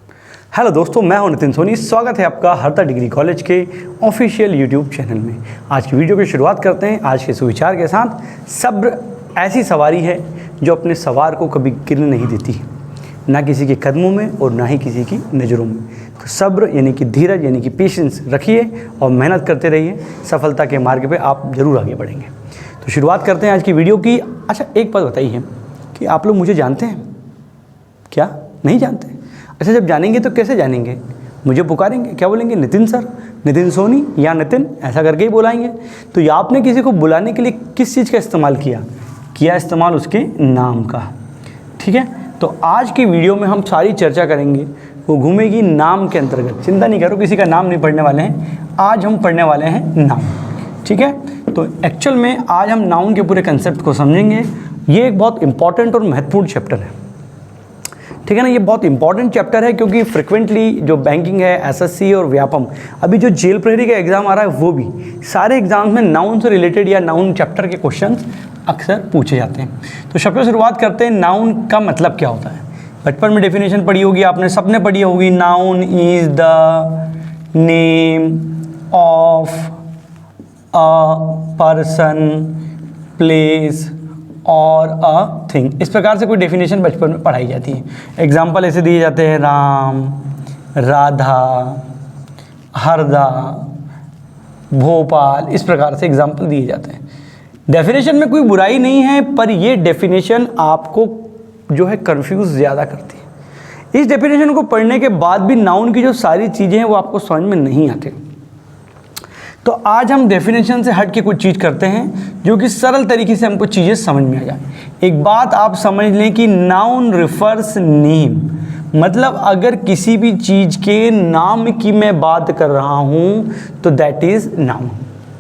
Hello दोस्तों, मैं हूं नितिन सोनी। स्वागत है आपका हरदा डिग्री कॉलेज के ऑफिशियल यूट्यूब चैनल में। आज की वीडियो की शुरुआत करते हैं आज के सुविचार के साथ। सब्र ऐसी सवारी है जो अपने सवार को कभी गिरने नहीं देती, ना किसी के कदमों में और ना ही किसी की नज़रों में। तो सब्र यानी कि धीरज यानी कि पेशेंस रखिए और मेहनत करते रहिए, सफलता के मार्ग पे आप ज़रूर आगे बढ़ेंगे। तो शुरुआत करते हैं आज की वीडियो की। अच्छा, एक बात बताइए कि आप लोग मुझे जानते हैं क्या? नहीं जानते? अच्छा, जब जानेंगे तो कैसे जानेंगे? मुझे पुकारेंगे, क्या बोलेंगे? नितिन सर, नितिन सोनी या नितिन, ऐसा करके ही बुलाएंगे। तो या आपने किसी को बुलाने के लिए किस चीज़ का इस्तेमाल किया इस्तेमाल उसके नाम का। ठीक है, तो आज की वीडियो में हम सारी चर्चा करेंगे, वो घूमेगी नाम के अंतर्गत। चिंता नहीं करो, किसी का नाम नहीं पढ़ने वाले हैं, आज हम पढ़ने वाले हैं नाम। ठीक है, तो एक्चुअल में आज हम नाउन के पूरे कंसेप्ट को समझेंगे। ये एक बहुत इंपॉर्टेंट और महत्वपूर्ण चैप्टर है। ठीक है ना, ये बहुत इंपॉर्टेंट चैप्टर है क्योंकि फ्रिक्वेंटली जो बैंकिंग है, एसएससी और व्यापम, अभी जो जेल प्रहरी का एग्ज़ाम आ रहा है, वो भी सारे एग्जाम्स में नाउन से रिलेटेड या नाउन चैप्टर के क्वेश्चंस अक्सर पूछे जाते हैं। तो सबसे शुरुआत करते हैं, नाउन का मतलब क्या होता है। बचपन में डेफिनेशन पढ़ी होगी आपने, सबने पढ़ी होगी। Noun is the name of a person, place और अ थिंग। इस प्रकार से कोई डेफिनेशन बचपन में पढ़ाई जाती है। एग्जाम्पल ऐसे दिए जाते हैं, राम, राधा, हरदा, भोपाल, इस प्रकार से एग्जाम्पल दिए जाते हैं। डेफिनेशन में कोई बुराई नहीं है, पर ये डेफिनेशन आपको जो है कंफ्यूज ज़्यादा करती है। इस डेफिनेशन को पढ़ने के बाद भी नाउन की जो सारी चीज़ें हैं वो आपको समझ में नहीं आती। तो आज हम डेफिनेशन से हट के कुछ चीज़ करते हैं जो कि सरल तरीके से हमको चीज़ें समझ में आ जाए। एक बात आप समझ लें कि नाउन रिफर्स नेम, मतलब अगर किसी भी चीज़ के नाम की मैं बात कर रहा हूँ तो दैट इज़ नाउन।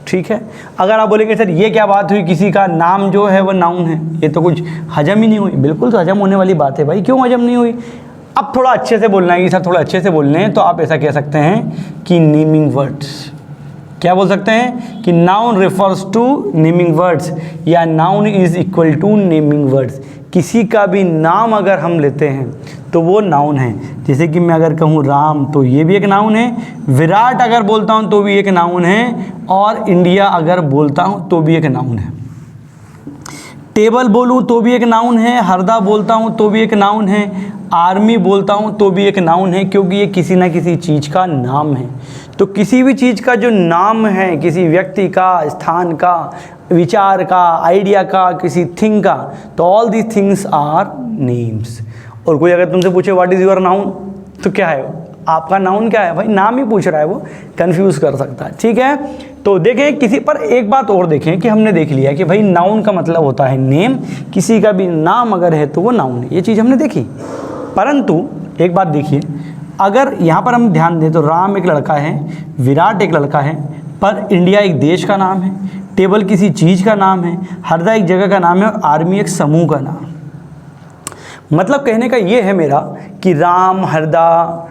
ठीक है, अगर आप बोलेंगे सर ये क्या बात हुई, किसी का नाम जो है वो नाउन है, ये तो कुछ हजम ही नहीं हुई। बिल्कुल तो हजम होने वाली बात है भाई, क्यों हजम नहीं हुई? अब थोड़ा अच्छे से बोलना है कि सर थोड़ा अच्छे से बोलने हैं, तो आप ऐसा कह सकते हैं कि नेमिंग वर्ड्स। क्या बोल सकते हैं कि noun refers to naming words या noun is equal to naming words. किसी का भी नाम अगर हम लेते हैं तो वो नाउन है। जैसे कि मैं अगर कहूँ राम, तो ये भी एक नाउन है। विराट अगर बोलता हूँ तो भी एक नाउन है, और इंडिया अगर बोलता हूँ तो भी एक नाउन है। टेबल बोलूँ तो भी एक नाउन है, हरदा बोलता हूँ तो भी एक नाउन है, आर्मी बोलता हूँ तो भी एक नाउन है, क्योंकि ये किसी ना किसी चीज़ का नाम है। तो किसी भी चीज़ का जो नाम है, किसी व्यक्ति का, स्थान का, विचार का, आइडिया का, किसी थिंग का, तो all these things are names. और कोई अगर तुमसे पूछे व्हाट इज़ योर नाउन, तो क्या है आपका नाउन? क्या है भाई? नाम ही पूछ रहा है, वो कंफ्यूज कर सकता है। ठीक है, तो देखें किसी पर एक बात और देखें कि हमने देख लिया कि भाई नाउन का मतलब होता है नेम, किसी का भी नाम अगर है तो वो नाउन है, ये चीज़ हमने देखी। परंतु एक बात देखिए, अगर यहाँ पर हम ध्यान दें तो राम एक लड़का है, विराट एक लड़का है, पर इंडिया एक देश का नाम है, टेबल किसी चीज़ का नाम है, हरदा एक जगह का नाम है, और आर्मी एक समूह का नाम। मतलब कहने का ये है मेरा कि राम, हरदा,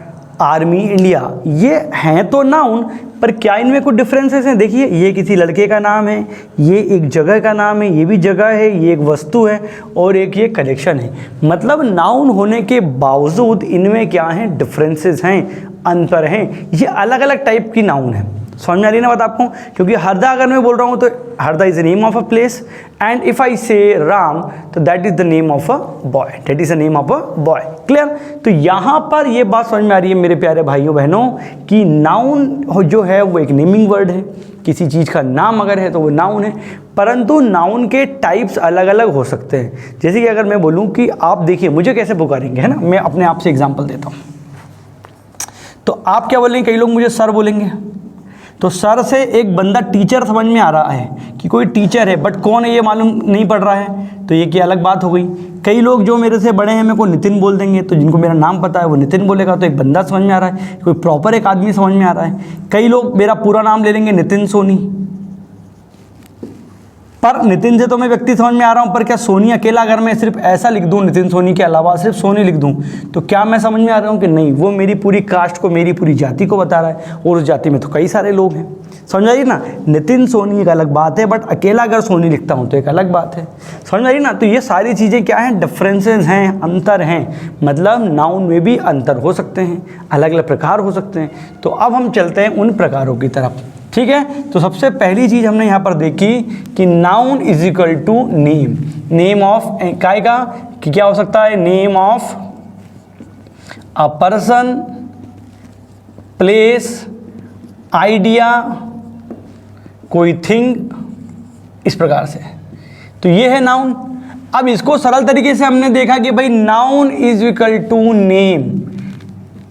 आर्मी, इंडिया, ये हैं तो नाउन, पर क्या इनमें कुछ डिफरेंसेस हैं? देखिए, ये किसी लड़के का नाम है, ये एक जगह का नाम है, ये भी जगह है, ये एक वस्तु है, और एक ये कलेक्शन है। मतलब नाउन होने के बावजूद इनमें क्या हैं? डिफरेंसेस हैं, अंतर हैं। ये अलग अलग टाइप की नाउन है। समझ में आ रही ना बात आपको? क्योंकि हरदा अगर मैं बोल रहा हूँ तो Harda is the name of a place, and if I से राम तो that is the name of a boy, that is the name of a boy. Clear? तो यहाँ पर ये बात समझ में आ रही है मेरे प्यारे भाइयों बहनों कि नाउन जो है वो एक नेमिंग वर्ड है। किसी चीज़ का नाम अगर है तो वो नाउन है, परंतु नाउन के टाइप्स अलग अलग हो सकते हैं। जैसे कि अगर मैं बोलूँ कि आप देखिए मुझे कैसे पुकारेंगे, है ना, मैं अपने आप से एग्जाम्पल देता हूँ। तो आप क्या बोलेंगे? कई लोग मुझे सर बोलेंगे, तो सर से एक बंदा टीचर समझ में आ रहा है कि कोई टीचर है, बट कौन है ये मालूम नहीं पड़ रहा है, तो ये क्या अलग बात हो गई। कई लोग जो मेरे से बड़े हैं मेरे को नितिन बोल देंगे, तो जिनको मेरा नाम पता है वो नितिन बोलेगा, तो एक बंदा समझ में आ रहा है, कोई प्रॉपर एक आदमी समझ में आ रहा है। कई लोग मेरा पूरा नाम ले लेंगे, नितिन सोनी, पर नितिन से तो मैं व्यक्ति समझ में आ रहा हूँ, पर क्या सोनी अकेला अगर मैं सिर्फ ऐसा लिख दूँ, नितिन सोनी के अलावा सिर्फ सोनी लिख दूँ, तो क्या मैं समझ में आ रहा हूँ कि नहीं, वो मेरी पूरी कास्ट को, मेरी पूरी जाति को बता रहा है, और उस जाति में तो कई सारे लोग हैं। समझ आई ना, नितिन सोनी एक अलग बात है, बट अकेला अगर सोनी लिखता हूँ तो एक अलग बात है। समझ आई ना। तो ये सारी चीज़ें क्या हैं, डिफरेंसेस हैं, अंतर हैं, मतलब नाउन में भी अंतर हो सकते हैं, अलग अलग प्रकार हो सकते हैं। तो अब हम चलते हैं उन प्रकारों की तरफ, ठीक है। तो सबसे पहली चीज़ हमने यहाँ पर देखी कि noun is equal to name, name of काय का, कि क्या हो सकता है, name of a person, place, idea, कोई थिंग, इस प्रकार से। तो ये है नाउन। अब इसको सरल तरीके से हमने देखा कि भाई noun is equal to name,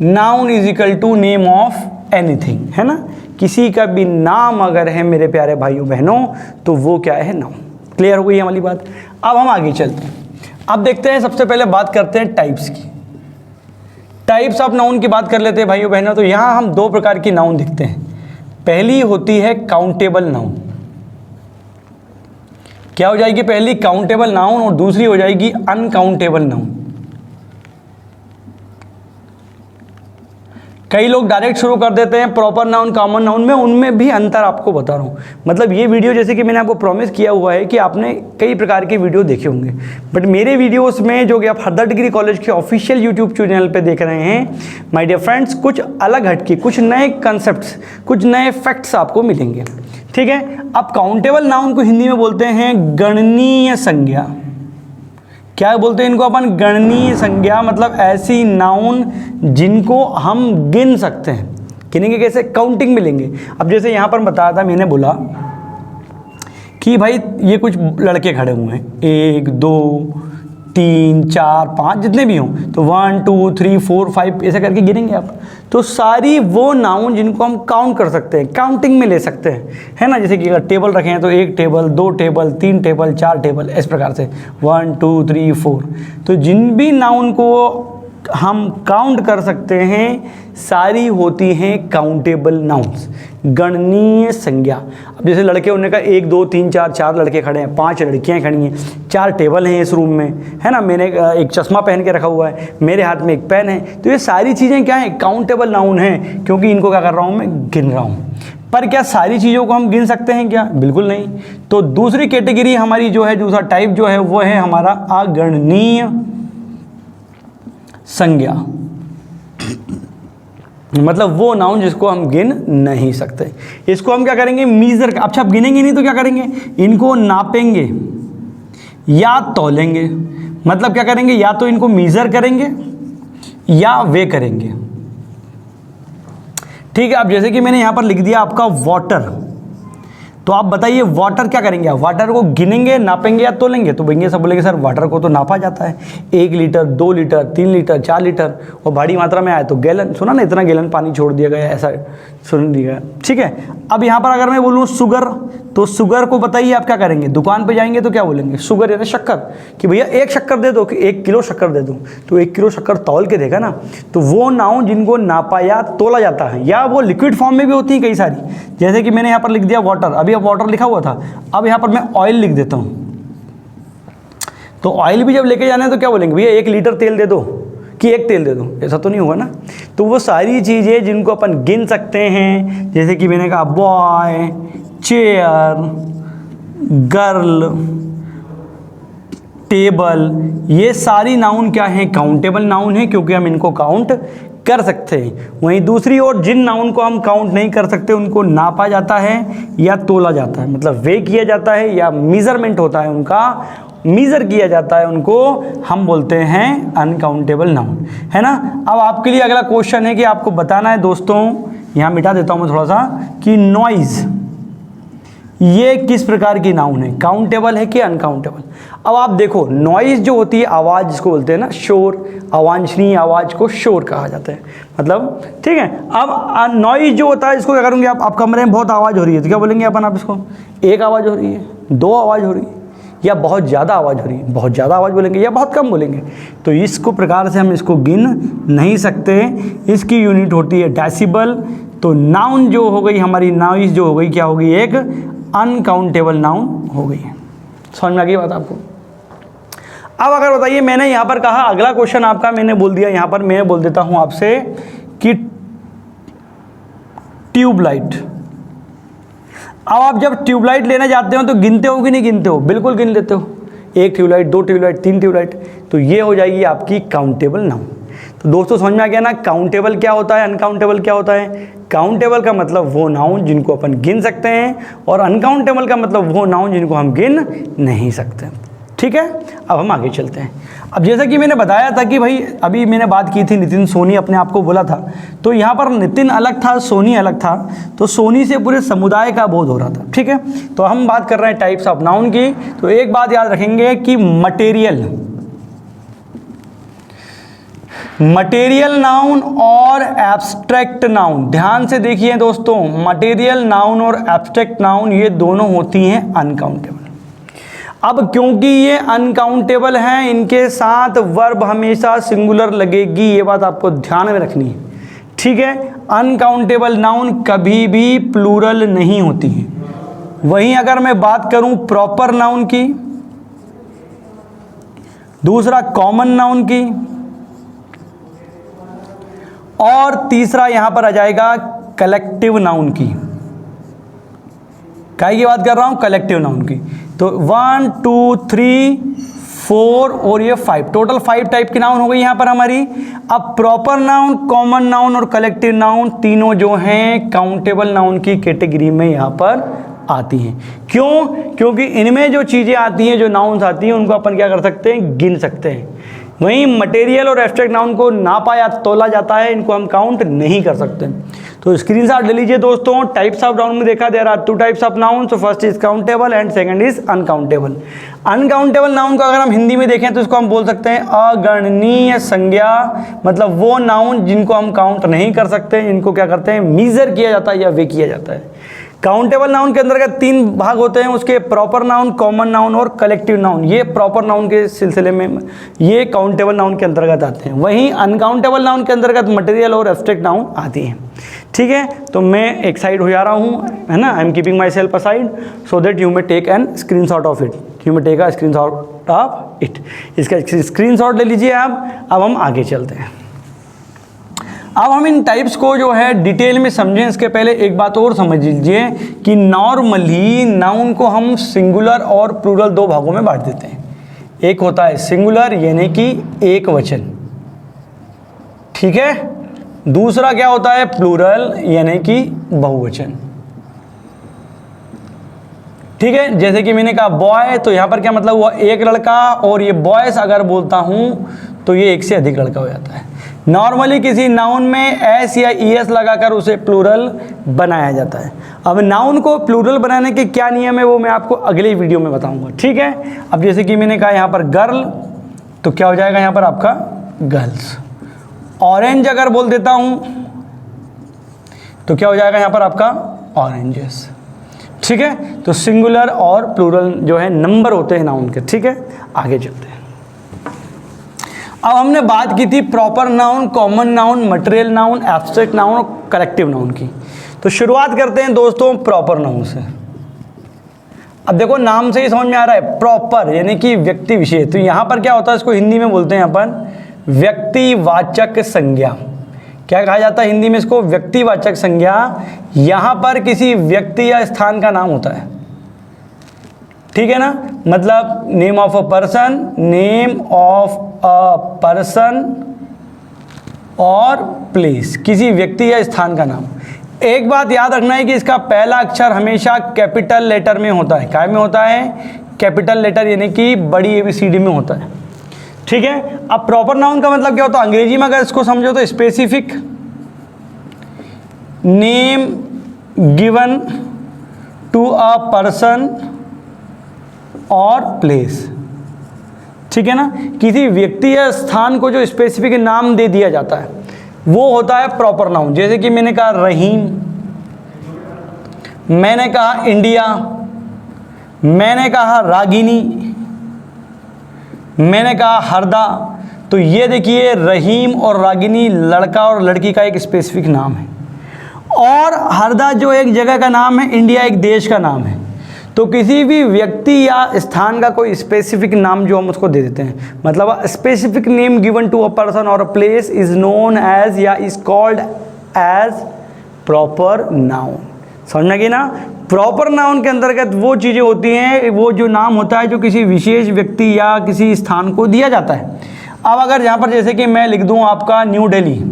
noun is equal to name of anything, है ना। किसी का भी नाम अगर है मेरे प्यारे भाइयों बहनों, तो वो क्या है, नाउन। क्लियर हो गई हमारी बात। अब हम आगे चलते हैं। अब देखते हैं, सबसे पहले बात करते हैं टाइप्स की। टाइप्स ऑफ नाउन की बात कर लेते हैं भाइयों बहनों। तो यहाँ हम दो प्रकार की नाउन दिखते हैं। पहली होती है काउंटेबल नाउन। क्या हो जाएगी, पहली काउंटेबल नाउन और दूसरी हो जाएगी अनकाउंटेबल नाउन। कई लोग डायरेक्ट शुरू कर देते हैं प्रॉपर नाउन कॉमन नाउन में, उनमें भी अंतर आपको बता रहा हूँ। मतलब ये वीडियो जैसे कि मैंने आपको प्रॉमिस किया हुआ है कि आपने कई प्रकार के वीडियो देखे होंगे, बट मेरे वीडियोस में जो कि आप हरदर डिग्री कॉलेज के ऑफिशियल यूट्यूब चैनल पे देख रहे हैं माय डियर फ्रेंड्स, कुछ अलग हटके, कुछ नए कंसेप्ट्स, कुछ नए फैक्ट्स आपको मिलेंगे, ठीक है। अब काउंटेबल नाउन को हिंदी में बोलते हैं गणनीय संज्ञा। क्या बोलते हैं इनको अपन, गणनीय संज्ञा, मतलब ऐसी नाउन जिनको हम गिन सकते हैं। गिनेंगे कैसे, काउंटिंग में लेंगे। अब जैसे यहाँ पर बताया था, मैंने बोला कि भाई ये कुछ लड़के खड़े हुए हैं, 1 2 3 4 5 जितने भी हों, तो 1 2 3 4 5 ऐसा करके गिनेंगे आप। तो सारी वो नाउन जिनको हम काउंट कर सकते हैं, काउंटिंग में ले सकते हैं, है ना। जैसे कि अगर टेबल रखे हैं तो 1 टेबल, 2 टेबल, 3 टेबल, 4 टेबल, इस प्रकार से 1 2 3 4। तो जिन भी नाउन को हम काउंट कर सकते हैं सारी होती हैं काउंटेबल नाउन्स, गणनीय संज्ञा। अब जैसे लड़के होने का 1 2 3 4, 4 लड़के खड़े हैं, 5 लड़कियां खड़ी हैं, 4 टेबल हैं इस रूम में, है ना। मैंने एक चश्मा पहन के रखा हुआ है, मेरे हाथ में एक पेन है। तो ये सारी चीज़ें क्या हैं, काउंटेबल नाउन हैं, क्योंकि इनको क्या कर रहा हूँ मैं, गिन रहा हूँ। पर क्या सारी चीज़ों को हम गिन सकते हैं क्या, बिल्कुल नहीं। तो दूसरी कैटेगरी हमारी जो है, दूसरा टाइप जो है वो है हमारा अगणनीय संज्ञा, मतलब वो नाउन जिसको हम गिन नहीं सकते। इसको हम क्या करेंगे, मीजर। अच्छा, आप गिनेंगे नहीं तो क्या करेंगे, इनको नापेंगे या तौलेंगे। मतलब क्या करेंगे, या तो इनको मीजर करेंगे या वे करेंगे, ठीक है। अब जैसे कि मैंने यहां पर लिख दिया आपका वाटर, तो आप बताइए वाटर क्या करेंगे, आप वाटर को गिनेंगे, नापेंगे या तोलेंगे। तो भैया सब बोलेंगे सर वाटर को तो नापा जाता है, 1 लीटर, 2 लीटर, 3 लीटर, 4 लीटर, और भारी मात्रा में आए तो गैलन, सुना ना, इतना गैलन पानी छोड़ दिया गया, ऐसा सुन दिया गया, ठीक है। अब यहाँ पर अगर मैं बोलूँ शुगर, तो शुगर को बताइए आप क्या करेंगे, दुकान पे जाएंगे तो क्या बोलेंगे, शुगर यानी शक्कर, कि भैया 1 शक्कर दे दो, कि 1 किलो शक्कर दे दूँ। तो 1 किलो शक्कर तौल के देगा ना। तो वो नाउन जिनको नापा या तोला जाता है, या वो लिक्विड फॉर्म में भी होती है कई सारी। जैसे कि मैंने यहाँ पर लिख दिया वाटर, अभी अब वाटर लिखा हुआ था, अब यहाँ पर मैं ऑयल लिख देता हूँ। तो ऑयल भी जब लेके जाना है तो क्या बोलेंगे, भैया 1 लीटर तेल दे दो कि 1 तेल दे दो, ऐसा तो नहीं होगा ना। तो वो सारी चीज़ें जिनको अपन गिन सकते हैं, जैसे कि मैंने कहा बॉय, चेयर, गर्ल, टेबल, ये सारी नाउन क्या है, काउंटेबल नाउन है, क्योंकि हम इनको काउंट कर सकते हैं। वहीं दूसरी ओर जिन नाउन को हम काउंट नहीं कर सकते उनको नापा जाता है या तोला जाता है, मतलब वे किया जाता है या मीजरमेंट होता है उनका, मीज़र किया जाता है, उनको हम बोलते हैं अनकाउंटेबल नाउन, है ना। अब आपके लिए अगला क्वेश्चन है कि आपको बताना है दोस्तों, यहाँ मिटा देता हूँ मैं थोड़ा सा, कि नॉइज़ ये किस प्रकार की नाउन है, काउंटेबल है कि अनकाउंटेबल। अब आप देखो, नॉइज़ जो होती है, आवाज़ जिसको बोलते हैं ना, शोर, अवांछनीय आवाज़ को शोर कहा जाता है, मतलब, ठीक है। अब नॉइज़ जो होता है, इसको क्या करूँगे आप कमरे में बहुत आवाज़ हो रही है तो क्या बोलेंगे अपन, आप इसको 1 आवाज़ हो रही है, 2 आवाज़ हो रही है, या बहुत ज़्यादा आवाज़ हो रही है, बहुत ज़्यादा आवाज़ बोलेंगे या बहुत कम बोलेंगे। तो इसको प्रकार से हम इसको गिन नहीं सकते, इसकी यूनिट होती है डेसिबल। तो नाउन जो हो गई हमारी, नॉइज़ जो हो गई, क्या हो गई, एक अनकाउंटेबल नाउन हो गई है। समझ में आ गई बात आपको? अब अगर बताइए, मैंने यहाँ पर कहा अगला क्वेश्चन आपका मैंने बोल दिया, यहाँ पर मैं बोल देता हूँ आपसे कि ट्यूबलाइट। अब आप जब ट्यूबलाइट लेने जाते हो तो गिनते हो कि नहीं गिनते हो? बिल्कुल गिन लेते हो, 1 ट्यूबलाइट, 2 ट्यूबलाइट, 3 ट्यूबलाइट, तो ये हो जाएगी आपकी काउंटेबल नाउन। तो दोस्तों समझ में आ गया ना, काउंटेबल क्या होता है, अनकाउंटेबल क्या होता है? काउंटेबल का मतलब वो नाउन जिनको अपन गिन सकते हैं, और अनकाउंटेबल का मतलब वो नाउन जिनको हम गिन नहीं सकते। ठीक है, अब हम आगे चलते हैं। अब जैसा कि मैंने बताया था कि भाई अभी मैंने बात की थी नितिन सोनी अपने आप को बोला था, तो यहाँ पर नितिन अलग था, सोनी अलग था, तो सोनी से पूरे समुदाय का बोध हो रहा था। ठीक है, तो हम बात कर रहे हैं टाइप्स ऑफ नाउन की। तो एक बात याद रखेंगे कि मटेरियल नाउन और एब्स्ट्रैक्ट नाउन, ध्यान से देखिए दोस्तों, मटेरियल नाउन और एब्स्ट्रैक्ट नाउन ये दोनों होती हैं अनकाउंटेबल। अब क्योंकि ये अनकाउंटेबल हैं, इनके साथ वर्ब हमेशा सिंगुलर लगेगी, ये बात आपको ध्यान में रखनी है। ठीक है, अनकाउंटेबल नाउन कभी भी प्लूरल नहीं होती है। वहीं अगर मैं बात करूं प्रॉपर नाउन की, दूसरा कॉमन नाउन की, और तीसरा यहां पर आ जाएगा कलेक्टिव नाउन की। काय की बात कर रहा हूं? कलेक्टिव नाउन की। तो 1 2 3 4 और ये 5, टोटल 5 टाइप की नाउन हो गई यहाँ पर हमारी। अब प्रॉपर नाउन, कॉमन नाउन और कलेक्टिव नाउन तीनों जो हैं काउंटेबल नाउन की कैटेगरी में यहाँ पर आती हैं। क्यों? क्योंकि इनमें जो चीज़ें आती हैं, जो नाउन्स आती हैं, उनको अपन क्या कर सकते हैं? गिन सकते हैं। वहीं मटेरियल और एब्स्ट्रैक्ट नाउन को नापा या तोला जाता है, इनको हम काउंट नहीं कर सकते। तो स्क्रीनशॉट ले लीजिए दोस्तों। टाइप्स ऑफ नाउन में देखा, there are 2 types of noun. So first is countable and second is uncountable. Uncountable noun को अगर हम हिंदी में देखें तो इसको हम बोल सकते हैं अगणनीय संज्ञा, मतलब वो नाउन जिनको हम काउंट नहीं कर सकते, जिनको क्या करते हैं? मीजर किया जाता है या वे किया जाता है। काउंटेबल नाउन के अंतर्गत 3 भाग होते हैं उसके, प्रॉपर नाउन, कॉमन नाउन और कलेक्टिव नाउन। ये प्रॉपर नाउन के सिलसिले में ये काउंटेबल नाउन के अंतर्गत आते हैं। वहीं अनकाउंटेबल नाउन के अंतर्गत मटेरियल और एब्स्ट्रैक्ट नाउन आती हैं। ठीक है, तो मैं एक साइड हो जा रहा हूँ, है ना, I am keeping myself aside so that you may take an screenshot of it, you may take a screenshot of it. इसका स्क्रीनशॉट ले लीजिए आप। अब हम आगे चलते हैं। अब हम इन टाइप्स को जो है डिटेल में समझें, इसके पहले एक बात और समझ लीजिए कि नॉर्मली नाउन को हम सिंगुलर और प्लूरल 2 भागों में बांट देते हैं। एक होता है सिंगुलर यानी कि एक वचन, ठीक है, दूसरा क्या होता है? प्लूरल यानी कि बहुवचन। ठीक है, जैसे कि मैंने कहा बॉय, तो यहाँ पर क्या मतलब हुआ? एक लड़का, और ये बॉयज अगर बोलता हूँ तो ये एक से अधिक लड़का हो जाता है। नॉर्मली किसी नाउन में एस या ईएस लगाकर उसे प्लूरल बनाया जाता है। अब नाउन को प्लूरल बनाने के क्या नियम है वो मैं आपको अगले वीडियो में बताऊंगा। ठीक है, अब जैसे कि मैंने कहा यहाँ पर गर्ल, तो क्या हो जाएगा यहाँ पर आपका? गर्ल्स। ऑरेंज अगर बोल देता हूँ तो क्या हो जाएगा यहाँ पर आपका? ऑरेंजेस। ठीक है, तो सिंगुलर और प्लूरल जो है नंबर होते हैं नाउन के। ठीक है, आगे चलते हैं। अब हमने बात की थी proper noun, common noun, material noun, abstract noun और कलेक्टिव नाउन की। तो शुरुआत करते हैं दोस्तों प्रॉपर नाउन से। अब देखो नाम से ही समझ में आ रहा है, प्रॉपर यानी कि व्यक्ति विशेष। तो यहाँ पर क्या होता है? इसको हिंदी में बोलते हैं अपन व्यक्तिवाचक संज्ञा। क्या कहा जाता है हिंदी में इसको? व्यक्तिवाचक संज्ञा। यहाँ पर किसी व्यक्ति या स्थान का नाम होता है। ठीक है ना, मतलब name of a person, name of a person और प्लेस, किसी व्यक्ति या स्थान का नाम। एक बात याद रखना है कि इसका पहला अक्षर हमेशा कैपिटल लेटर में होता है। काय में होता है? कैपिटल लेटर यानी कि बड़ी ABCD में होता है। ठीक है, अब प्रॉपर नाउन का मतलब क्या होता है? अंग्रेजी में अगर इसको समझो तो specific name given to a person और प्लेस। ठीक है ना, किसी व्यक्ति या स्थान को जो स्पेसिफिक नाम दे दिया जाता है वो होता है प्रॉपर नाउन। जैसे कि मैंने कहा रहीम, मैंने कहा इंडिया, मैंने कहा रागिनी, मैंने कहा हरदा। तो ये देखिए रहीम और रागिनी लड़का और लड़की का एक स्पेसिफिक नाम है, और हरदा जो एक जगह का नाम है, इंडिया एक देश का नाम है। तो किसी भी व्यक्ति या स्थान का कोई स्पेसिफिक नाम जो हम उसको दे देते हैं, मतलब specific name given to a person और a place is known as या is called as proper noun. समझ में गई ना? प्रॉपर नाउन के अंतर्गत वो चीज़ें होती हैं, वो जो नाम होता है जो किसी विशेष व्यक्ति या किसी स्थान को दिया जाता है। अब अगर यहाँ पर जैसे कि मैं लिख दूँ आपका न्यू दिल्ली,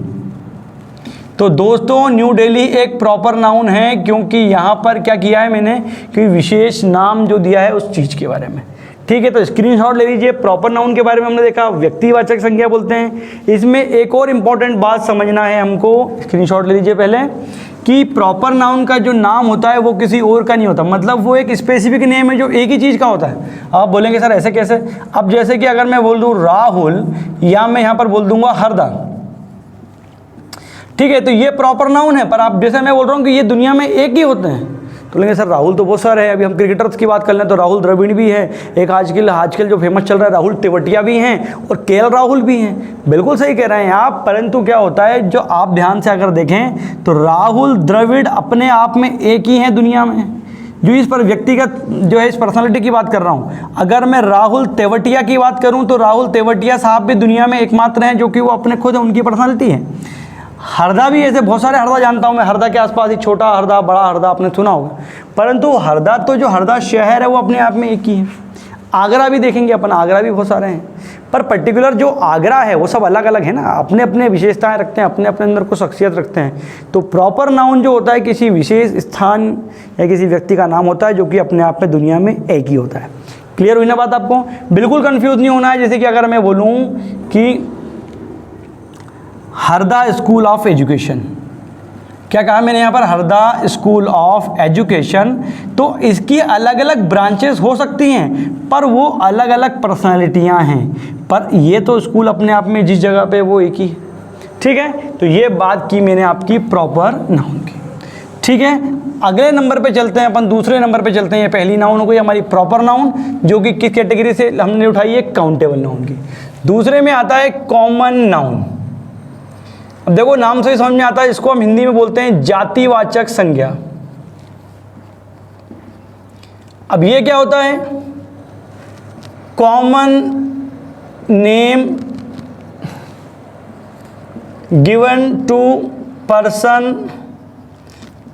तो दोस्तों न्यू दिल्ली एक प्रॉपर नाउन है, क्योंकि यहाँ पर क्या किया है मैंने कि विशेष नाम जो दिया है उस चीज़ के बारे में। ठीक है, तो स्क्रीनशॉट ले लीजिए। प्रॉपर नाउन के बारे में हमने देखा, व्यक्तिवाचक संज्ञा बोलते हैं। इसमें एक और इम्पॉर्टेंट बात समझना है हमको, स्क्रीनशॉट ले लीजिए पहले, कि प्रॉपर नाउन का जो नाम होता है वो किसी और का नहीं होता, मतलब वो एक स्पेसिफिक नेम है जो एक ही चीज़ का होता है। आप बोलेंगे सर ऐसे कैसे? अब जैसे कि अगर मैं बोल दूँ राहुल, या मैं यहाँ पर बोल दूंगा हरदा, ठीक है, तो ये प्रॉपर नाउन है। पर आप जैसे मैं बोल रहा हूँ कि ये दुनिया में एक ही होते हैं, तो लेंगे सर राहुल तो बहुत सारे हैं। अभी हम क्रिकेटर्स की बात कर लें तो राहुल द्रविड़ भी है, एक आजकल जो फेमस चल रहा है राहुल तेवतिया भी हैं, और केएल राहुल भी हैं। बिल्कुल सही कह रहे हैं आप, परंतु क्या होता है, जो आप ध्यान से अगर देखें तो राहुल द्रविड़ अपने आप में एक ही हैं दुनिया में। जो इस पर व्यक्तिगत जो है इस पर्सनालिटी की बात कर रहा हूँ, अगर मैं राहुल तेवतिया की बात करूँ तो राहुल तेवतिया साहब भी दुनिया में एकमात्र हैं जो कि वो अपने खुद उनकी पर्सनालिटी है। हरदा भी ऐसे बहुत सारे हरदा जानता हूँ मैं, हरदा के आसपास ही छोटा हरदा, बड़ा हरदा आपने सुना होगा, परंतु हरदा तो जो हरदा शहर है वो अपने आप में एक ही है। आगरा भी देखेंगे अपन, आगरा भी बहुत सारे हैं, पर पर्टिकुलर जो आगरा है वो सब अलग अलग है ना, अपने अपने विशेषताएं रखते हैं, अपने अपने अंदर को शख्सियत रखते हैं। तो प्रॉपर नाउन जो होता है किसी विशेष स्थान या किसी व्यक्ति का नाम होता है जो कि अपने आप में दुनिया में एक ही होता है। क्लियर हुई ना बात आपको? बिल्कुल कन्फ्यूज़ नहीं होना है। जैसे कि अगर मैं बोलूँ कि हरदा स्कूल ऑफ एजुकेशन, क्या कहा मैंने यहाँ पर? हरदा स्कूल ऑफ एजुकेशन, तो इसकी अलग अलग ब्रांचेस हो सकती हैं, पर वो अलग अलग पर्सनालिटियाँ हैं, पर ये तो स्कूल अपने आप में जिस जगह पे वो एक ही। ठीक है, तो ये बात की मैंने आपकी प्रॉपर नाउन की। ठीक है, अगले नंबर पे चलते हैं अपन, दूसरे नंबर पे चलते हैं। ये पहली नाउन हो गई हमारी प्रॉपर नाउन, जो कि किस कैटेगरी से हमने उठाई है? काउंटेबल नाउन की। दूसरे में आता है कॉमन नाउन। अब देखो नाम से ही समझ में आता है, इसको हम हिंदी में बोलते हैं जातिवाचक संज्ञा। अब ये क्या होता है? Common name given to person,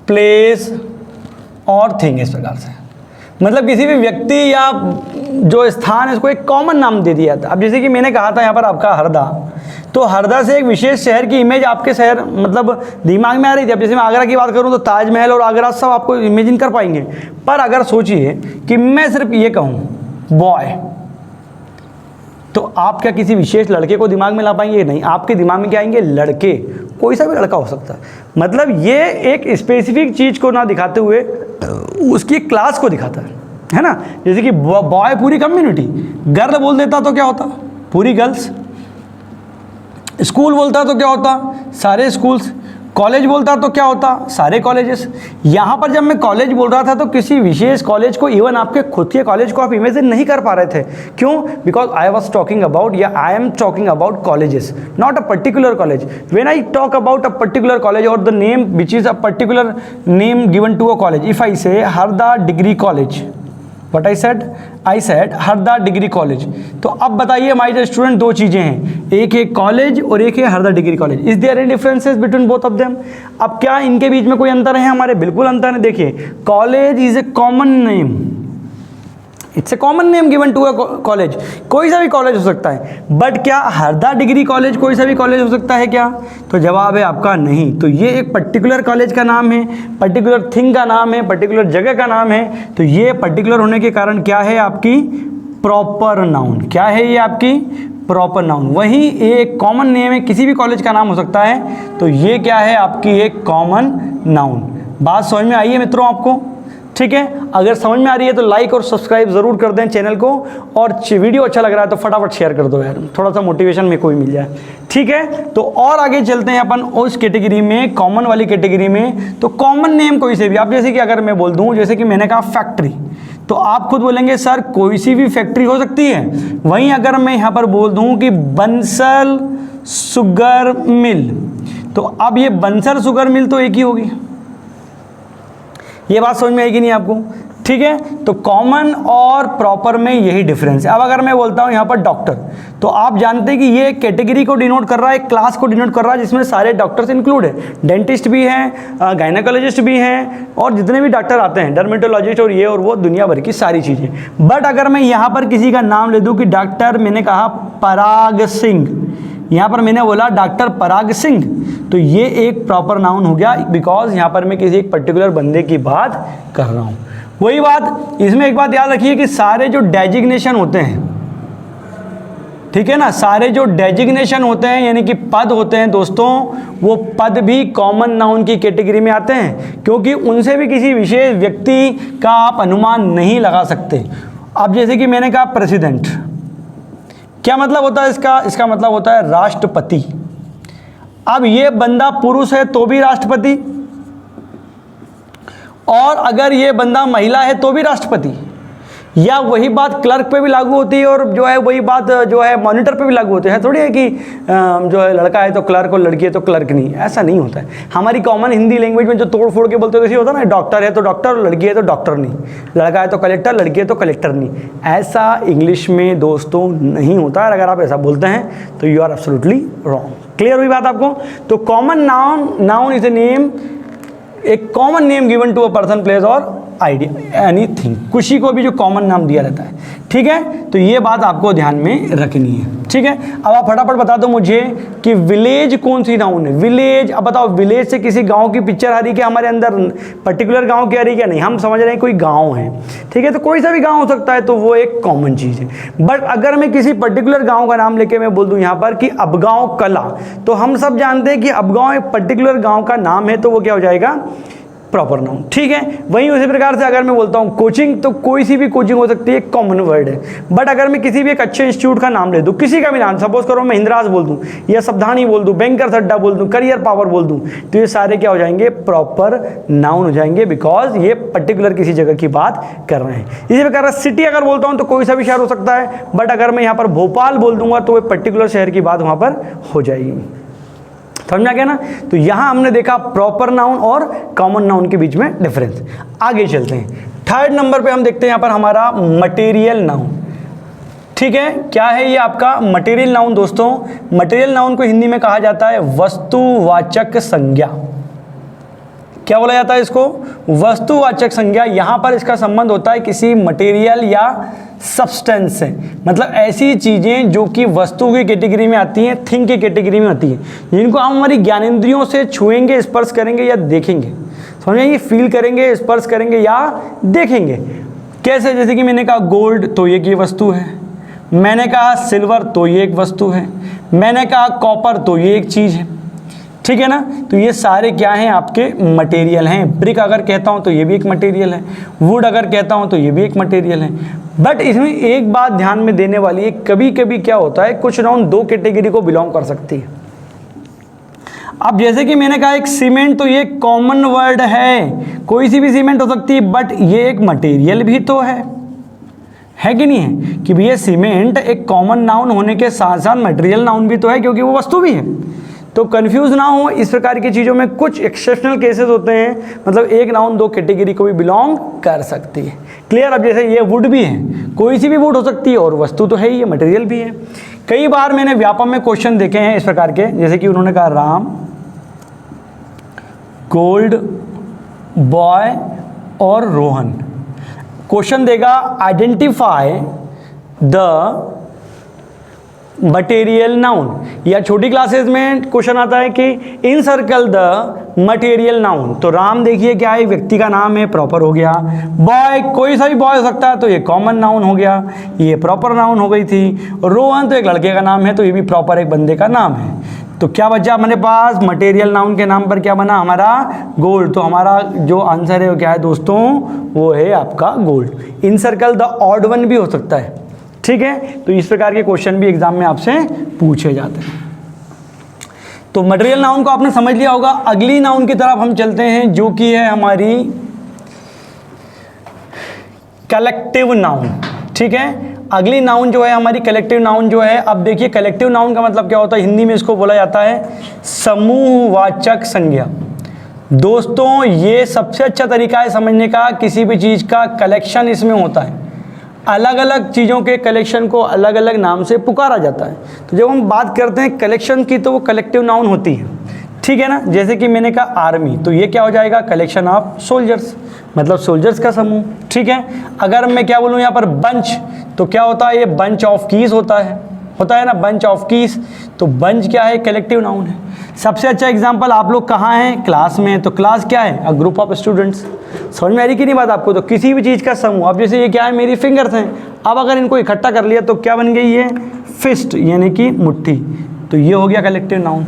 place और थिंग, इस प्रकार से। मतलब किसी भी व्यक्ति या जो स्थान है इसको एक कॉमन नाम दे दिया था। अब जैसे कि मैंने कहा था यहाँ पर आपका हरदा, तो हरदा से एक विशेष शहर की इमेज आपके शहर मतलब दिमाग में आ रही थी। अब जैसे मैं आगरा की बात करूँ तो ताजमहल और आगरा सब आपको इमेजिन कर पाएंगे। पर अगर सोचिए कि मैं सिर्फ ये कहूँ बॉय, तो आप क्या किसी विशेष लड़के को दिमाग में ला पाएंगे? नहीं, आपके दिमाग में क्या आएंगे? लड़के, कोई सा भी लड़का हो सकता है। मतलब ये एक स्पेसिफिक चीज़ को ना दिखाते हुए उसकी क्लास को दिखाता है ना। जैसे कि बॉय पूरी कम्युनिटी, गर्ल बोल देता तो क्या होता? पूरी गर्ल्स। स्कूल बोलता तो क्या होता? सारे स्कूल्स। कॉलेज बोलता तो क्या होता? सारे कॉलेजेस। यहाँ पर जब मैं कॉलेज बोल रहा था तो किसी विशेष कॉलेज को, इवन आपके खुद के कॉलेज को आप इमेजिन नहीं कर पा रहे थे। क्यों? Because I was talking about, या I am talking about colleges, not a particular college. When I talk about a particular college और the name which is a particular name given to a college, if I say Harda degree college, what I said Harda degree college. तो अब बताइए my dear student, दो चीज़ें हैं, एक है college और एक है Harda degree college. Is there any differences between both of them? अब क्या इनके बीच में कोई अंतर है? हमारे बिल्कुल अंतर है। देखिए, college is a common name, it's a common name given to a college. कोई सा भी कॉलेज हो सकता है, बट क्या हरदा डिग्री कॉलेज कोई सा भी कॉलेज हो सकता है क्या? तो जवाब है आपका नहीं। तो ये एक पर्टिकुलर कॉलेज का नाम है, पर्टिकुलर थिंग का नाम है, पर्टिकुलर जगह का नाम है। तो ये पर्टिकुलर होने के कारण क्या है? आपकी प्रॉपर नाउन। क्या है ये? आपकी प्रॉपर नाउन। वहीं एक कॉमन नेम है, किसी भी कॉलेज का नाम हो सकता है, तो ये क्या है? आपकी एक कॉमन नाउन। बात समझ में आई है मित्रों आपको? ठीक है, अगर समझ में आ रही है तो लाइक और सब्सक्राइब जरूर कर दें चैनल को, और वीडियो अच्छा लग रहा है तो फटाफट शेयर कर दो यार, थोड़ा सा मोटिवेशन मेरे को भी मिल जाए। ठीक है, तो और आगे चलते हैं अपन उस कैटेगरी में, कॉमन वाली कैटेगरी में। तो कॉमन नेम कोई से भी, आप जैसे कि अगर मैं बोल दूं, जैसे कि मैंने कहा फैक्ट्री, तो आप खुद बोलेंगे सर कोई सी भी फैक्ट्री हो सकती है। वहीं अगर मैं यहाँ पर बोल दूं कि बंसल शुगर मिल, तो अब ये बंसल शुगर मिल तो एक ही होगी। ये बात समझ में आएगी नहीं आपको? ठीक है, तो कॉमन और प्रॉपर में यही डिफरेंस है। अब अगर मैं बोलता हूँ यहाँ पर डॉक्टर, तो आप जानते हैं कि ये एक कैटेगरी को डिनोट कर रहा है, एक क्लास को डिनोट कर रहा है जिसमें सारे डॉक्टर्स इंक्लूड है, डेंटिस्ट भी हैं, गायनेकोलॉजिस्ट भी हैं, और जितने भी डॉक्टर आते हैं, डर्मेटोलॉजिस्ट और ये और वो, दुनिया भर की सारी चीज़ें। बट अगर मैं यहाँ पर किसी का नाम ले दूँ कि डॉक्टर, मैंने कहा पराग सिंह, यहाँ पर मैंने बोला डॉक्टर पराग सिंह, तो ये एक प्रॉपर नाउन हो गया, बिकॉज यहाँ पर मैं किसी एक पर्टिकुलर बंदे की बात कर रहा हूँ। वही बात इसमें एक बात याद रखिए कि सारे जो डेजिग्नेशन होते हैं, ठीक है ना, सारे जो डेजिग्नेशन होते हैं यानी कि पद होते हैं दोस्तों, वो पद भी कॉमन नाउन की कैटेगरी में आते हैं, क्योंकि उनसे भी किसी विशेष व्यक्ति का आप अनुमान नहीं लगा सकते। अब जैसे कि मैंने कहा प्रेसिडेंट, क्या मतलब होता है इसका? इसका मतलब होता है राष्ट्रपति। अब ये बंदा पुरुष है तो भी राष्ट्रपति, और अगर ये बंदा महिला है तो भी राष्ट्रपति। या वही बात क्लर्क पे भी लागू होती है, और जो है वही बात जो है मॉनिटर पे भी लागू होती है। थोड़ी है कि जो है लड़का है तो क्लर्क और लड़की है तो क्लर्क नहीं, ऐसा नहीं होता है। हमारी कॉमन हिंदी लैंग्वेज में जो तोड़ फोड़ के बोलते हो जैसे होता है ना, डॉक्टर है तो डॉक्टर, लड़की है तो डॉक्टर नहीं, लड़का है तो कलेक्टर, लड़की है तो कलेक्टर नहीं, ऐसा इंग्लिश में दोस्तों नहीं होता है। अगर आप ऐसा बोलते हैं तो you are absolutely wrong. Clear हुई बात आपको? तो common noun is a name, एक common name given to a person, place और आइडिया, एनीथिंग, खुशी को भी जो कॉमन नाम दिया रहता है। ठीक है, तो ये बात आपको ध्यान में रखनी है। ठीक है, अब आप फटाफट बता दो मुझे कि विलेज कौन सी नाउन है? विलेज, अब बताओ, विलेज से किसी गांव की पिक्चर आ रही क्या हमारे अंदर? पर्टिकुलर गांव की आ रही क्या? नहीं, हम समझ रहे हैं कोई गांव है। ठीक है, तो कोई सा भी गांव हो सकता है, तो वो एक कॉमन चीज़ है। बट अगर मैं किसी पर्टिकुलर गांव का नाम लेके मैं बोल दूं यहाँ पर कि अबगांव कला, तो हम सब जानते हैं कि अबगांव एक पर्टिकुलर गांव का नाम है, तो वो क्या हो जाएगा? Proper noun. ठीक है, वहीं उसी प्रकार से अगर मैं बोलता हूँ कोचिंग, तो कोई सी भी कोचिंग हो सकती है, कॉमन वर्ड है। बट अगर मैं किसी भी एक अच्छे इंस्टीट्यूट का नाम ले दूँ, किसी का भी नाम, सपोज करो मैं महिंद्रास बोल दूँ, या सावधानी बोल दूँ, बैंकर्स अड्डा बोल दूँ, करियर पावर बोल दूँ, तो ये सारे क्या हो जाएंगे? प्रॉपर नाउन हो जाएंगे, बिकॉज ये पर्टिकुलर किसी जगह की बात कर रहे हैं। इसी प्रकार सिटी अगर बोलता हूँ तो कोई सा भी शहर हो सकता है, बट अगर मैं यहाँ पर भोपाल बोल दूंगा तो वो पर्टिकुलर शहर की बात वहाँ पर हो जाएगी। समझा गया ना? तो यहां हमने देखा प्रॉपर नाउन और कॉमन नाउन के बीच में डिफरेंस। आगे चलते हैं, थर्ड नंबर पे हम देखते हैं यहां पर हमारा मटेरियल नाउन। ठीक है, क्या है ये आपका मटेरियल नाउन? दोस्तों, मटेरियल नाउन को हिंदी में कहा जाता है वस्तुवाचक संज्ञा। क्या बोला जाता है इसको? वस्तुवाचक संज्ञा। यहां पर इसका संबंध होता है किसी मटेरियल या सब्सटेंस से, मतलब ऐसी चीज़ें जो कि वस्तु की कैटेगरी में आती हैं, थिंग की कैटेगरी में आती हैं, जिनको हम हमारी ज्ञानेंद्रियों से छुएंगे, स्पर्श करेंगे या देखेंगे। समझ आइए, फील करेंगे, स्पर्श करेंगे या देखेंगे। कैसे? जैसे कि मैंने कहा गोल्ड, तो ये वस्तु है। मैंने कहा सिल्वर, तो ये एक वस्तु है। मैंने कहा कॉपर, तो ये एक चीज़ है। ठीक है ना? तो ये सारे क्या हैं? आपके मटेरियल हैं। ब्रिक अगर कहता हूं तो ये भी एक मटेरियल है। वुड अगर कहता हूं तो ये भी एक मटेरियल है। बट इसमें एक बात ध्यान में देने वाली है, कभी कभी क्या होता है, कुछ नाउन दो कैटेगरी को बिलोंग कर सकती है। अब जैसे कि मैंने कहा एक सीमेंट, तो ये कॉमन वर्ड है, कोई सी भी सीमेंट हो सकती है, बट ये एक मटेरियल भी तो है कि नहीं है? कि भैया सीमेंट एक कॉमन नाउन होने के साथ साथ मटेरियल नाउन भी तो है, क्योंकि वो वस्तु भी है। तो कंफ्यूज ना हो इस प्रकार की चीज़ों में, कुछ एक्सेप्शनल केसेस होते हैं, मतलब एक नाउन दो कैटेगरी को भी बिलोंग कर सकती है। क्लियर? अब जैसे ये वुड भी है, कोई सी भी वुड हो सकती है और वस्तु तो है ही, ये मटेरियल भी है। कई बार मैंने व्यापम में क्वेश्चन देखे हैं इस प्रकार के, जैसे कि उन्होंने कहा राम, गोल्ड, बॉय और रोहन। क्वेश्चन देगा आइडेंटिफाई द मटेरियल नाउन, या छोटी क्लासेस में क्वेश्चन आता है कि इन सर्कल द मटेरियल नाउन। तो राम देखिए क्या है, व्यक्ति का नाम है, प्रॉपर हो गया। बॉय, कोई सा भी बॉय हो सकता है, तो ये कॉमन नाउन हो गया, ये प्रॉपर नाउन हो गई थी। रोहन तो एक लड़के का नाम है, तो ये भी प्रॉपर एक बंदे का नाम है। तो क्या बचा हमारे पास? मटेरियल नाउन के नाम पर क्या बना हमारा? गोल्ड। तो हमारा जो आंसर है वो क्या है दोस्तों? वो है आपका gold. In circle the odd one भी हो सकता है। ठीक है, तो इस प्रकार के क्वेश्चन भी एग्जाम में आपसे पूछे जाते हैं। तो मटेरियल नाउन को आपने समझ लिया होगा। अगली नाउन की तरफ हम चलते हैं, जो कि है हमारी कलेक्टिव नाउन। ठीक है, अगली नाउन जो है हमारी कलेक्टिव नाउन जो है। अब देखिए कलेक्टिव नाउन का मतलब क्या होता है? हिंदी में इसको बोला जाता है समूहवाचक संज्ञा। दोस्तों ये सबसे अच्छा तरीका है समझने का, किसी भी चीज़ का कलेक्शन इसमें होता है, अलग अलग चीज़ों के कलेक्शन को अलग अलग नाम से पुकारा जाता है। तो जब हम बात करते हैं कलेक्शन की तो वो कलेक्टिव नाउन होती है, ठीक है ना। जैसे कि मैंने कहा आर्मी, तो ये क्या हो जाएगा, कलेक्शन ऑफ सोल्जर्स, मतलब सोल्जर्स का समूह, ठीक है। अगर मैं क्या बोलूँ यहाँ पर बंच, तो क्या होता है, ये बंच ऑफ कीज होता है ना, बंच ऑफ कीज। तो बंच क्या है, कलेक्टिव नाउन है। सबसे अच्छा एग्जांपल, आप लोग कहाँ हैं, क्लास में, तो क्लास क्या है, अ ग्रुप ऑफ स्टूडेंट्स। समझ में आ रही कि नहीं बात आपको। तो किसी भी चीज़ का समूह, अब जैसे ये क्या है, मेरी फिंगर्स हैं, अब अगर इनको इकट्ठा कर लिया तो क्या बन गई ये फिस्ट, यानी कि मुट्ठी, तो ये हो गया कलेक्टिव नाउन।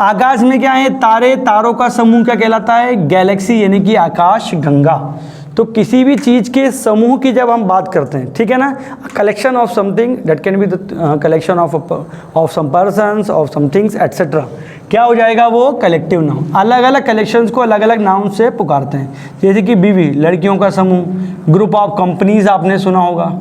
आकाश में क्या है, तारे, तारों का समूह क्या कहलाता है, गैलेक्सी, यानी कि आकाश गंगा। तो किसी भी चीज़ के समूह की जब हम बात करते हैं, ठीक है ना, collection of something that can be the collection of some persons, of some things etcetera, क्या हो जाएगा वो कलेक्टिव नाउन। अलग अलग कलेक्शंस को अलग अलग नाउन से पुकारते हैं। जैसे कि बीवी, लड़कियों का समूह, ग्रुप ऑफ कंपनीज आपने सुना होगा,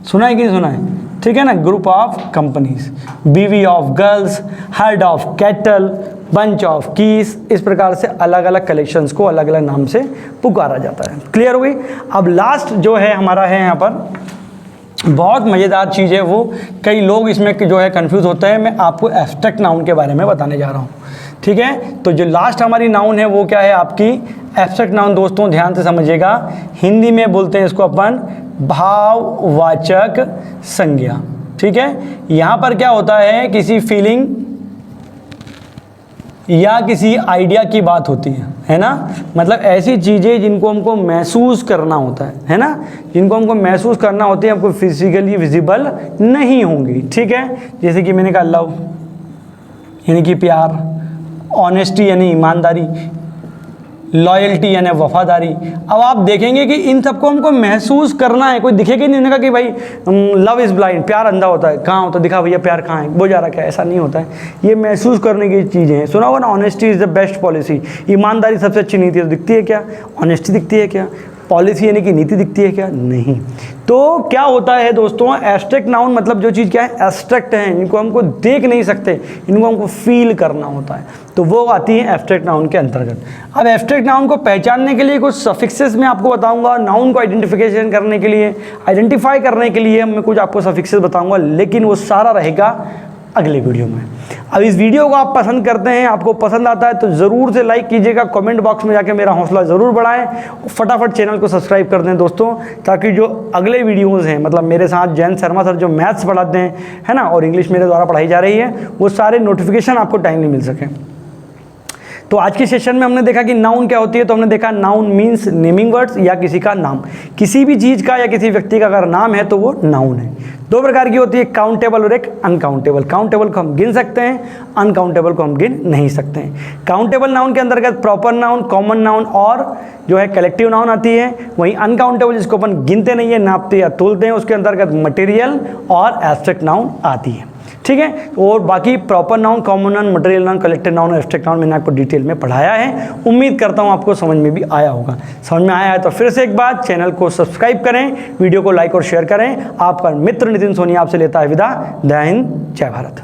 सुना है कि नहीं सुना है, ठीक है ना, group of companies, bevy of girls, herd of cattle, bunch of keys, इस प्रकार से अलग अलग कलेक्शंस को अलग अलग नाम से पुकारा जाता है। क्लियर हो गई। अब लास्ट जो है हमारा है यहाँ पर, बहुत मज़ेदार चीज़ है वो, कई लोग इसमें जो है कंफ्यूज होते हैं। मैं आपको एब्स्ट्रैक्ट नाउन के बारे में बताने जा रहा हूँ, ठीक है। तो जो लास्ट हमारी नाउन है वो क्या है, आपकी एब्स्ट्रैक्ट नाउन। दोस्तों ध्यान से समझिएगा, हिंदी में बोलते हैं इसको अपन भाववाचक संज्ञा, ठीक है। यहाँ पर क्या होता है, किसी फीलिंग या किसी आइडिया की बात होती है ना, मतलब ऐसी चीज़ें जिनको हमको महसूस करना होता है ना, जिनको हमको महसूस करना होती है, हमको फिजिकली विजिबल नहीं होंगी, ठीक है। जैसे कि मैंने कहा लव यानी कि प्यार, ऑनेस्टी यानी ईमानदारी, लॉयल्टी यानी वफादारी। अब आप देखेंगे कि इन सबको हमको महसूस करना है, कोई दिखेगा नहीं, उन्होंने कहा कि भाई लव इज़ ब्लाइंड, प्यार अंधा होता है, कहाँ होता है, दिखा भैया प्यार कहाँ है, वो जा रखा है, ऐसा नहीं होता है। ये महसूस करने की चीज़ें हैं। सुना होगा ना, honesty is the best policy, ईमानदारी सबसे अच्छी नीति है। तो दिखती है क्या, ऑनेस्टी दिखती है क्या, पॉलिसी यानी कि नीति दिखती है क्या, नहीं। तो क्या होता है दोस्तों, एब्स्ट्रैक्ट नाउन मतलब जो चीज़ क्या है, एब्स्ट्रैक्ट है, इनको हमको देख नहीं सकते, इनको हमको फील करना होता है, तो वो आती है एब्स्ट्रैक्ट नाउन के अंतर्गत। अब एब्स्ट्रैक्ट नाउन को पहचानने के लिए कुछ सफिक्सेस मैं आपको बताऊंगा, नाउन को आइडेंटिफिकेशन करने के लिए, आइडेंटिफाई करने के लिए मैं कुछ आपको सफिक्सेस बताऊंगा, लेकिन वो सारा रहेगा अगले वीडियो में। अब इस वीडियो को आप पसंद करते हैं, आपको पसंद आता है तो ज़रूर से लाइक कीजिएगा, कमेंट बॉक्स में जाके मेरा हौसला ज़रूर बढ़ाएं, फटाफट चैनल को सब्सक्राइब कर दें दोस्तों, ताकि जो अगले वीडियोज़ हैं, मतलब मेरे साथ जयंत शर्मा सर जो मैथ्स पढ़ाते हैं, है ना, और इंग्लिश मेरे द्वारा पढ़ाई जा रही है, वो सारे नोटिफिकेशन आपको टाइमली मिल सकें। तो आज के सेशन में हमने देखा कि नाउन क्या होती है। तो हमने देखा नाउन मीन्स नेमिंग वर्ड्स, या किसी का नाम, किसी भी चीज़ का या किसी व्यक्ति का अगर नाम है तो वो नाउन है। दो प्रकार की होती है, काउंटेबल और एक अनकाउंटेबल। काउंटेबल को हम गिन सकते हैं, अनकाउंटेबल को हम गिन नहीं सकते हैं। काउंटेबल नाउन के अंतर्गत प्रॉपर नाउन, कॉमन नाउन और जो है कलेक्टिव नाउन आती है। वहीं अनकाउंटेबल जिसको अपन गिनते नहीं है, नापते या तोलते हैं, उसके अंतर्गत मटेरियल और एब्स्ट्रैक्ट नाउन आती है, ठीक है। और बाकी proper noun, common noun, material noun, collective noun और एब्स्ट्रैक्ट नाउन मैंने आपको डिटेल में पढ़ाया है। उम्मीद करता हूँ आपको समझ में भी आया होगा। समझ में आया है तो फिर से एक बात, चैनल को सब्सक्राइब करें, वीडियो को लाइक और शेयर करें। आपका मित्र नितिन सोनी आपसे लेता है विदा। जय हिंद, जय भारत।